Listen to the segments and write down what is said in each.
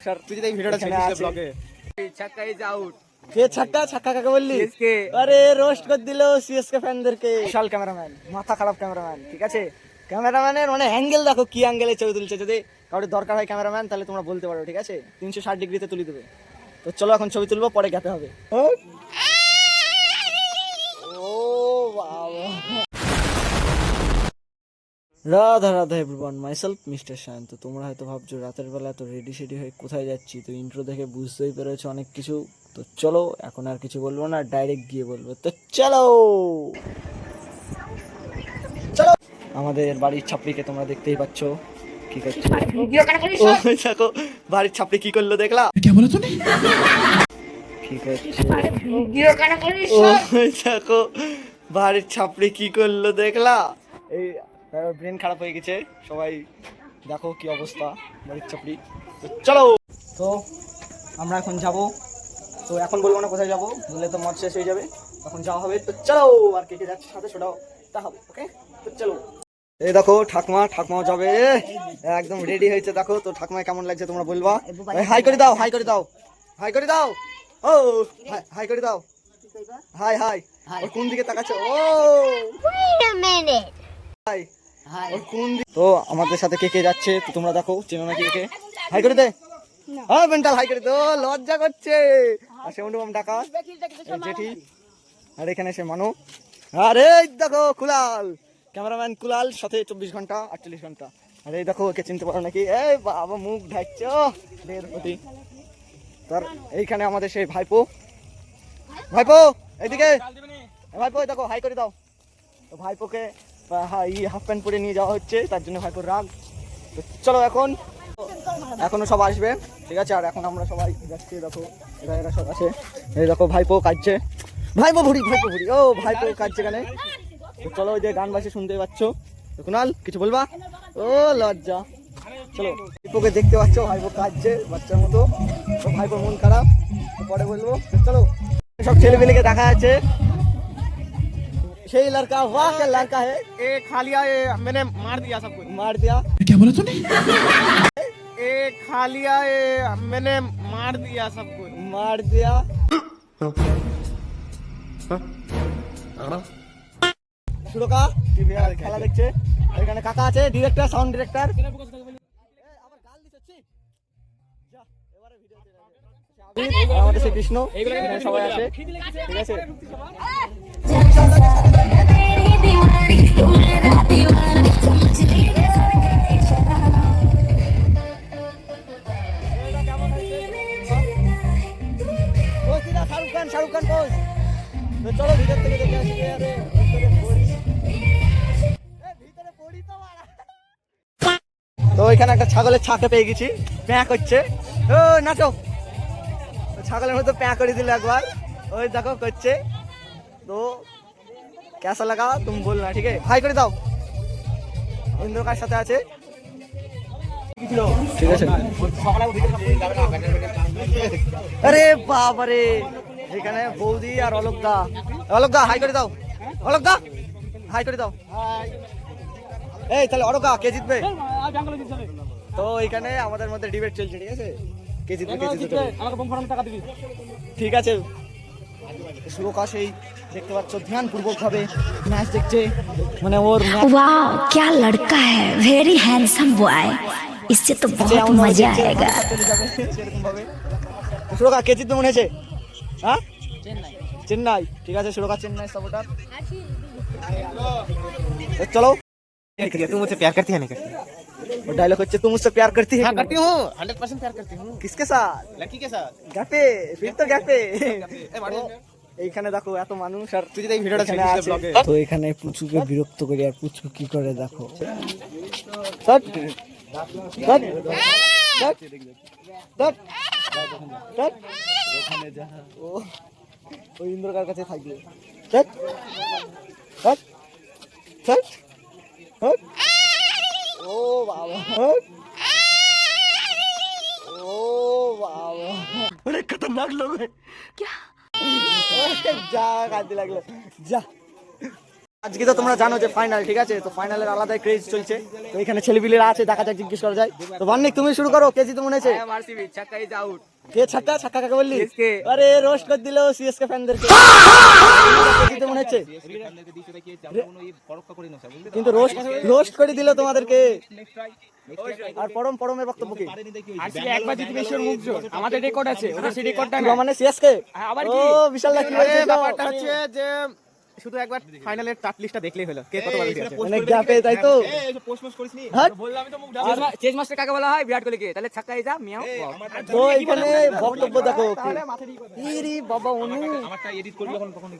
Sir তুই যদি এই ভিডিওটা ছেড়ে আসিস ব্লগে ছক্কা ইজ আউট। কে ছক্কা ছক্কা কাকে বললি? সিএসকে। আরে রোস্ট করে দিল সিএসকে ফ্যানদেরকে। বিশাল ক্যামেরাম্যান, মাথা খারাপ ক্যামেরাম্যান। ঠিক আছে, ক্যামেরাম্যানের মানে অ্যাঙ্গেল দেখো, কি অ্যাঙ্গেলে ছবি তুলছে। যদি কারোর দরকার হয় ক্যামেরাম্যান তাহলে তোমরা বলতে পারো, ঠিক আছে? 360 ডিগ্রিতে তুলে দেবে। তো চলো এখন ছবি তুলবো, পরে গ্যাপে হবে। ও বাবা, Radha Radha everyone, myself mister Shayan. তো তোমরা হয়তো ভাবছো রাতের বেলা তো রেডি সেডি হয়ে কোথায় যাচ্ছি। তো ইন্ট্রো দেখে বুঝতেই পেরেছো অনেক কিছু। তো চলো এখন আর কিছু বলবো না, ডাইরেক্ট গিয়ে বলবো। তো চলো চলো। আমাদের বাড়ির ছাপড়িকে তোমরা দেখতেই পাচ্ছ কি করছে। ওই দেখো বাড়ির ছাপড়ি কি করলো, দেখলা? কি করছে? ওই দেখো বাড়ির ছাপড়ি কি করলো, দেখলা? এই ব্রেন খারাপ হয়ে গেছে সবাই, দেখো কি অবস্থা বাড়ির ছাপড়ি। তো চলো, তো আমরা এখন যাব। তো এখন বলবো না কোথায় যাবো, বললে তো মত শেষ হয়ে যাবে। তখন যাওয়া হবে। তো চলো, আর কে কে যাচ্ছে সাথে সেটাও তা হবে। ওকে, তো চলো। এই দেখো ঠাকমাও যাবে, একদম রেডি হয়েছে। দেখো তো ঠাকমায় কেমন লাগছে তোমরা বলবা। হাই করে দাও, হাই করে দাও, হাই করে দাও। ও হাই করে দাও, হাই হাই। ও কোন দিকে তাকাচ্ছে? ও হাই হাই। ও কোন দিকে? তো আমাদের সাথে কে কে যাচ্ছে তো তোমরা দেখো, চেনো নাকি কে? হাই করে দে। হ্যাঁ মেন্টাল, হাই করে দে। ও লজ্জা করছে। আর সে অনুপম ডাকা জেঠি, আর এখানে সে মানু। আরে দেখো কুলাল, ক্যামেরাম্যান কুলাল, সাথে 24 ঘন্টা 48 ঘন্টা। আর এই দেখো ওকে চিনতে পারো নাকি? এই বাবা মুখ ঢাকছ তার। এইখানে আমাদের সেই ভাইপো, ভাইপো এইদিকে। ভাইপো দেখো, হাই করে দাও। তো ভাইপোকে হাফ প্যান্ট পরে নিয়ে যাওয়া হচ্ছে, তার জন্য ভাইপোর রাগ। তো চলো এখন, এখনো সব আসবে, ঠিক আছে? আর এখন আমরা সবাই যাচ্ছি। দেখো এরা সব আছে। এই দেখো ভাইপো কাঁদছে, ভাইপো ভুড়ি ও ভাইপো কাঁদছে এখানে। তো চলো, ওই যে গান বাজছে শুনতেই পাচ্ছ। তো কুনাল কিছু বলবা? ও লজ্জা। চলো, ভাইপোকে দেখতে পাচ্ছ, ভাইপো কাঁদছে বাচ্চার মতো। তো ভাইপোর মন খারাপ, পরে বলবো। চলো, সব ছেলেমেয়েকে দেখা যাচ্ছে। সেই লড়কা, वाह क्या लड़का है। ए खा लिया, ये मैंने मार दिया सबको। मार दिया? क्या बोला तूने? ए खा लिया, ये मैंने मार दिया सबको। मार दिया? সুরকা টিভি আর খেলা দেখছে। এখানে কাকা আছে, ডিরেক্টর, সাউন্ড ডিরেক্টর। আমাদের সেই কৃষ্ণ, সবাই আছে, ঠিক আছে? শাহরুখ খান বস। তো চলো ভিতর থেকে দেখে আসি। তো এখানে একটা ছাগলের ছাকে পেয়ে গেছি, প্যাঁ করছে। ও নাচো, ছাগলের মতো প্যাঁ করে দিল একবার। ওই দেখো করছে। তো কেসা লাগা তুমি বলনা, ঠিক আছে? হাই করে দাও। ইন্দ্রকার সাথে আছে, ঠিক আছে? আরে বাবারে, এখানে বৌদি আর অলোক দা হাই করে দাও। অলোক দা হাই করে দাও। এই তাহলে অলোক দা কে জিতবে? তো এখানে আমাদের মধ্যে ডিবেট চলছে, ঠিক আছে? কে জিতবে কে জিতবে, আমাকে বোম ফাটানোর টাকা দিবি, ঠিক আছে? শ্লোকা সেই দেখতে পাচ্ছ ধ্যানপূর্বক ভাবে ম্যাচ দেখছে, মানে ওর वाह क्या लड़का है, वेरी हैंडसम बॉय, इससे तो बहुत मजा आएगा। শ্লোকা কে জিতবে মনে হয়েছে? হ্যাঁ, চেন্নাই, ঠিক আছে? শ্লোকা চেন্নাই সাপোর্টার। চলো, तुम मुझसे प्यार करती है नहीं करती? वो डायलॉग হচ্ছে तुम मुझसे प्यार करती है? हाँ करती हूँ, 100% प्यार करती हूँ। किसके साथ? लड़की के साथ। গ্যাপে, फिर तो গ্যাপে। এইখানে দেখো এত মানুষ, আর তুই যদি এই ভিডিওটা ছেড়ে আসিস ব্লগে। তো এখানে পুচুকে বিরক্ত করি, আর পুচু কি করে দেখো। সট সট সট সট সট। ওখানে যা ও ওই ইন্দ্রকার কাছে থাকবে। সট সট সট সট। ও বাবা, ও বাবা, बड़े खतरनाक लोग हैं। क्या? जा कांदी लागलं, जा। আজকে তো তোমরা জানো যে ফাইনাল, ঠিক আছে? তো ফাইনালের আলাদাই ক্রেজ চলছে। তো এখানে ছেলেপিলেরা আছে, দেখা যাক জিজ্ঞেস করা যায়। তো বান্নিক তুমি শুরু করো, কে জিতে মনে হচ্ছে? কে ছাক্কা? ছাক্কা কাকে বললি? আরে রোস্ট করে দিল সিএসকে ফ্যানদেরকে। কে জিতে মনে হচ্ছে? কিন্তু রোস্ট করে দিল তোমাদেরকে। আর পরমের বক্তব্য কি? আজকে একবার জিতবে ঈশ্বর মুখ জোর, আমাদের রেকর্ড আছে, ওটা সেই রেকর্ডটা না। মানে সিএসকে আবার ও বিশাল লাকি হয়েছে। ব্যাপারটা হচ্ছে যে শুধু একবার ফাইনালের টাট লিস্টটা দেখলেই হলো কে কতবার জিতেছে। অনেক গ্যাপে, তাই তো? হ্যাঁ? চেস মাস্টার কাকে বলা হয়? বিরাট কোহলিকে। তাহলে ছাক্কা এই যা মিয়াও। তো এখানে বক্তব্য দেখো। ইরি বাবা অনু,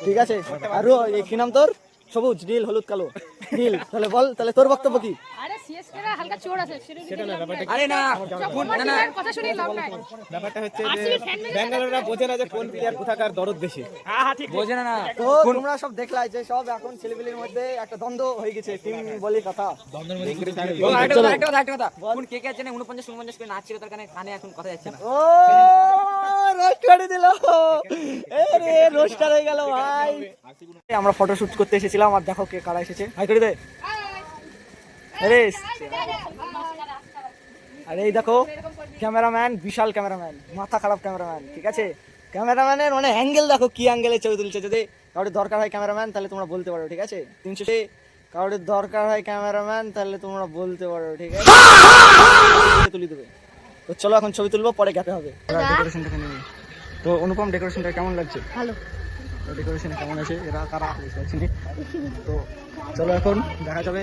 ঠিক আছে? আর এই কি নাম তোর? সবুজ, নীল, হলুদ, কালো, নীল। তাহলে বল, তাহলে তোর বক্তব্য কি? আরে সিএসকে রা হালকা চোর আছে সেটা না, ব্যাপারটা আরে না না কথা শুনে লাভ নাই। ব্যাপারটা হচ্ছে যে ব্যাঙ্গালোররা বোঝে না যে কোন প্লেয়ার কোথাকার দরদ বেশি। বোঝে না না। তো তোমরা সব দেখলাই যে সব এখন ছেলেপিলের মধ্যে একটা দ্বন্দ্ব হয়ে গেছে, টিম বলি কথা। আরেকটা কথা কোন কে কে আছে না 49 49 করে নাচছিল, তার কানে এখন কথা যাচ্ছে না। ও রোস্ট করে দিল, আরে রোস্টার হয়ে গেল ভাই। আমরা ফটো শুট করতে এসেছিলাম, আর দেখো কে কারা এসেছে। হাই করে দে। আরে আরে এই দেখো ক্যামেরাম্যান, বিশাল ক্যামেরাম্যান, মাথা খারাপ ক্যামেরাম্যান, ঠিক আছে? ক্যামেরাম্যানের মানে অ্যাঙ্গেল দেখো, কি অ্যাঙ্গেলে ছবি তুলছে। যদি কারোর দরকার হয় ক্যামেরাম্যান তাহলে তোমরা বলতে পারো, ঠিক আছে? 300 কারোর দরকার হয় ক্যামেরাম্যান তাহলে তোমরা বলতে পারো, ঠিক আছে? তুলে দেবে। তো চলো এখন ছবি তুলবো, পরে গ্যাপে হবে। ডেকোরেশনটা নেবে। তো অনুপম, ডেকোরেশনটা কেমন লাগছে? ভালো। ডেকোরেশন কেমন আছে, এরা কারা বুঝতে পারছি না। তো চলো এখন দেখা যাবে।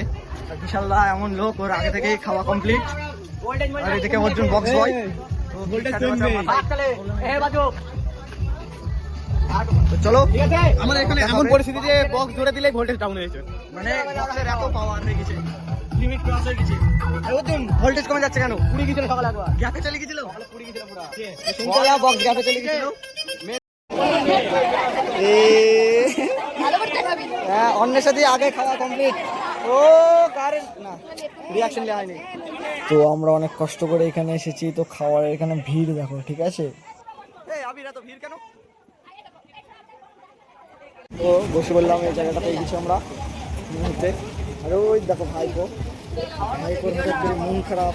বিশাল্লাহ এমন লোক, ওর আগে থেকেই খাওয়া কমপ্লিট। আর এদিকে অর্জুন বক্স বয়। তো চলো, আমাদের এখানে এমন পরিস্থিতি যে বক্স জোরে দিলেই ভোল্টেজ ডাউন হয়ে যায়। মানে বক্সের এত পাওয়ার হয়ে গেছে, লিমিট ক্রস হয়ে গেছে। অর্জুন ভোল্টেজ কমে যাচ্ছে কেন? পুরি গিয়েছিল সকালে, একবার গ্যাপে চলে গেছিল, পুরি গিয়েছিল পুরো। শুনছিলাম বক্স গ্যাপে চলে গেছিল। হ্যাঁ, অন্যের সাথে আগে খাওয়া কমপ্লিট। ও কারেন্ট না, রিয়াকশন দেওয়া হয়নি। তো আমরা অনেক কষ্ট করে এখানে এসেছি। তো খাওয়ার এখানে ভিড় দেখো, ঠিক আছে? ভিড় কেন? তো বসে বললাম এই জায়গাটা পেয়ে গেছি আমরা মুহূর্তে। আর ওই দেখো ভাইপোর হঠাৎ করে মন খারাপ।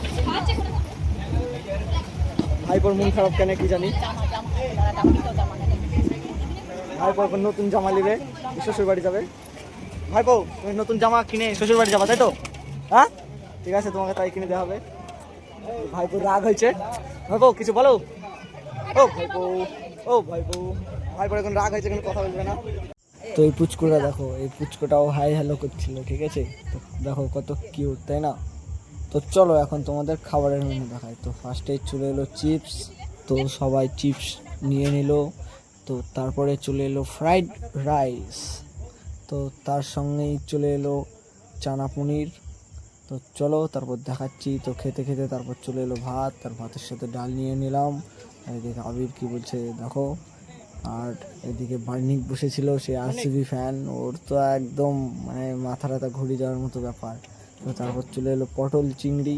ভাইপোর মন খারাপ কেন কি জানি। ভাইপো এখন নতুন জামা নেবে, শ্বশুর বাড়ি যাবে। ভাইপো তুমি নতুন জামা কিনে শ্বশুর বাড়ি যাবা, তাই তো? হ্যাঁ ঠিক আছে, তোমাকে তাই কিনে দেওয়া হবে। ভাইপোর রাগ হয়েছে। ভাইপো কিছু বলো। ও ভাইপো, ও ভাইপো, ভাইপোর এখন রাগ হয়েছে, এখন কথা বলবে না। তো এই পুচকুটা দেখো, এই পুচকুটাও হাই হ্যালো করছিল, ঠিক আছে? তো দেখো কত কিউট, তাই না? তো চলো এখন তোমাদের খাবারের মেনু দেখাই। তো ফার্স্টে চলে এলো চিপস। তো সবাই চিপস নিয়ে নিল। তো তারপরে চলে এলো ফ্রাইড রাইস। তো তার সঙ্গেই চলে এলো চানা পনির। তো চলো তারপর দেখাচ্ছি। তো খেতে খেতে তারপর চলে এলো ভাত, তার ভাতের সাথে ডাল নিয়ে নিলাম। আর এদিকে আবির কি বলছে দেখো। আর এদিকে বার্নিক বসেছিল, সে আরসিবি ফ্যান, ওর তো একদম মানে মাথা টাথা ঘুরে যাওয়ার মতো ব্যাপার। তো তারপর চলে এলো পটল চিংড়ি,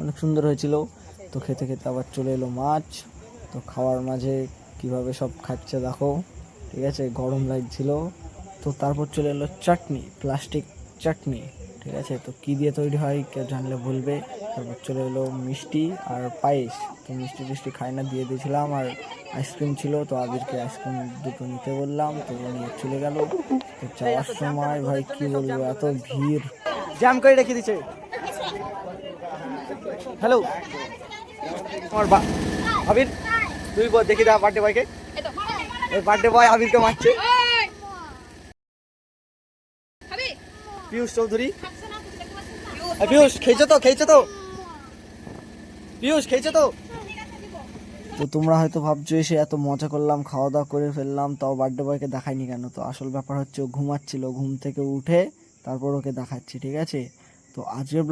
অনেক সুন্দর হয়েছিল। তো খেতে খেতে আবার চলে এলো মাছ। তো খাওয়ার মাঝে কিভাবে সব খাচ্ছে দেখো, ঠিক আছে? গরম লাগছিল। তো তারপর চলে এলো চাটনি, প্লাস্টিক চাটনি, ঠিক আছে? তো কী দিয়ে তৈরি হয় কেউ জানলে বলবে। তারপর চলে এলো মিষ্টি আর পায়েস। তো মিষ্টি টিষ্টি খাই না, দিয়ে দিয়েছিলাম। আর আইসক্রিম ছিল, তো আবিরকে আইসক্রিম দুটো নিতে বললাম, তো ও নিয়ে চলে গেল। তো যাওয়ার সময় ভাই কি বলবো, এত ভিড়, জ্যাম করে রেখে দিচ্ছে। হ্যালো আমার আবির, তুই দেখি দা বার্থডে বয়কে। এই বার্থডে বয় আবিরকে মারছে। পিয়ুষ চৌধুরী, পিয়ুষ খেয়েছো তো, খেয়েছো তো, পিয়ুষ খেয়েছো তো? তো তোমরা হয়তো ভাবছো এসে এত মজা করলাম, খাওয়া দাওয়া করে ফেললাম, তাও বার্থডে বয়কে দেখাইনি কেন? তো আসল ব্যাপার হচ্ছে ও ঘুমাচ্ছিল, ঘুম থেকে উঠে তারপর ওকে দেখাচ্ছি, ঠিক আছে? তো আজকের